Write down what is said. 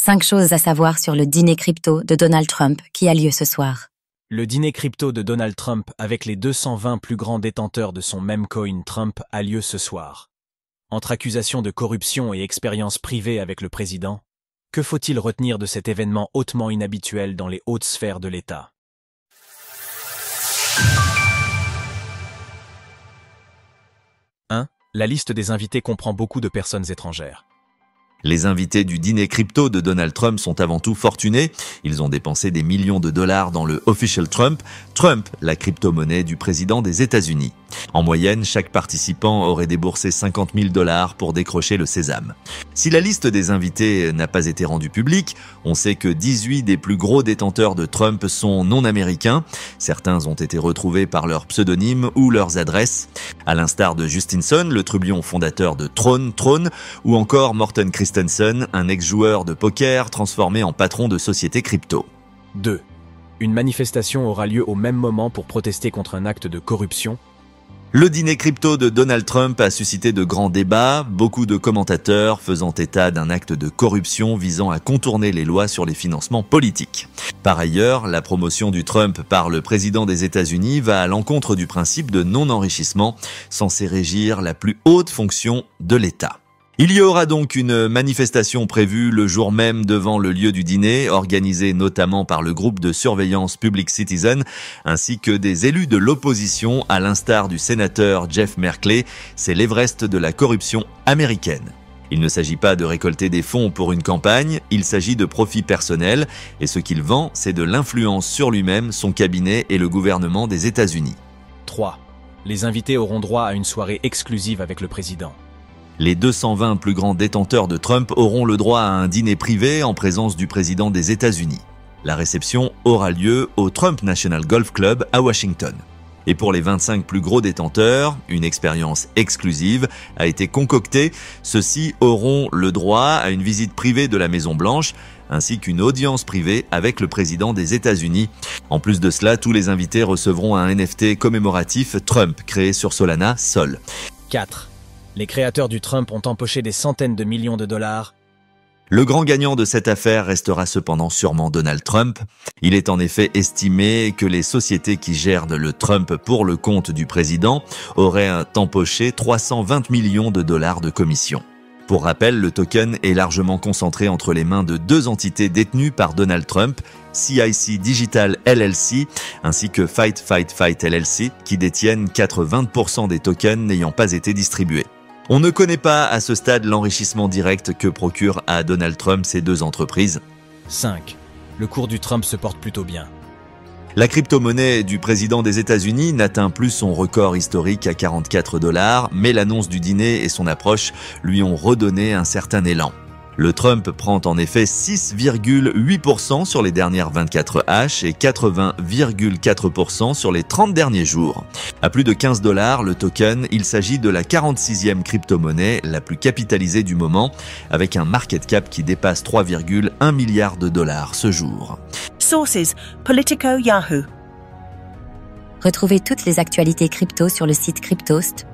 5 choses à savoir sur le dîner crypto de Donald Trump qui a lieu ce soir. Le dîner crypto de Donald Trump avec les 220 plus grands détenteurs de son meme coin Trump a lieu ce soir. Entre accusations de corruption et expériences privées avec le président, que faut-il retenir de cet événement hautement inhabituel dans les hautes sphères de l'État? 1. La liste des invités comprend beaucoup de personnes étrangères. Les invités du dîner crypto de Donald Trump sont avant tout fortunés. Ils ont dépensé des millions de dollars dans le Official Trump, la crypto-monnaie du président des États-Unis. En moyenne, chaque participant aurait déboursé 50 000 dollars pour décrocher le sésame. Si la liste des invités n'a pas été rendue publique, on sait que 18 des plus gros détenteurs de Trump sont non américains. Certains ont été retrouvés par leur pseudonyme ou leurs adresses. À l'instar de Justin Sun, le trublion fondateur de Throne, ou encore Morten Christensen, un ex-joueur de poker transformé en patron de société crypto. 2. Une manifestation aura lieu au même moment pour protester contre un acte de corruption. Le dîner crypto de Donald Trump a suscité de grands débats, beaucoup de commentateurs faisant état d'un acte de corruption visant à contourner les lois sur les financements politiques. Par ailleurs, la promotion du Trump par le président des États-Unis va à l'encontre du principe de non-enrichissement, censé régir la plus haute fonction de l'État. Il y aura donc une manifestation prévue le jour même devant le lieu du dîner, organisée notamment par le groupe de surveillance Public Citizen, ainsi que des élus de l'opposition, à l'instar du sénateur Jeff Merkley. C'est l'Everest de la corruption américaine. Il ne s'agit pas de récolter des fonds pour une campagne, il s'agit de profits personnels, et ce qu'il vend, c'est de l'influence sur lui-même, son cabinet et le gouvernement des États-Unis. 3. Les invités auront droit à une soirée exclusive avec le président. Les 220 plus grands détenteurs de Trump auront le droit à un dîner privé en présence du président des États-Unis. La réception aura lieu au Trump National Golf Club à Washington. Et pour les 25 plus gros détenteurs, une expérience exclusive a été concoctée. Ceux-ci auront le droit à une visite privée de la Maison-Blanche, ainsi qu'une audience privée avec le président des États-Unis. En plus de cela, tous les invités recevront un NFT commémoratif Trump créé sur Solana Sol. 4. Les créateurs du Trump ont empoché des centaines de millions de dollars. Le grand gagnant de cette affaire restera cependant sûrement Donald Trump. Il est en effet estimé que les sociétés qui gèrent le Trump pour le compte du président auraient empoché 320 millions de dollars de commissions. Pour rappel, le token est largement concentré entre les mains de 2 entités détenues par Donald Trump, CIC Digital LLC ainsi que Fight LLC, qui détiennent 80% des tokens n'ayant pas été distribués. On ne connaît pas à ce stade l'enrichissement direct que procurent à Donald Trump ces 2 entreprises. 5. Le cours du Trump se porte plutôt bien. La crypto-monnaie du président des États-Unis n'atteint plus son record historique à 44 $, mais l'annonce du dîner et son approche lui ont redonné un certain élan. Le Trump prend en effet 6,8% sur les dernières 24 H et 80,4% sur les 30 derniers jours. À plus de 15 $, le token, il s'agit de la 46e crypto-monnaie la plus capitalisée du moment, avec un market cap qui dépasse 3,1 milliards de dollars ce jour. Sources: Politico, Yahoo. Retrouvez toutes les actualités crypto sur le site cryptost.fr.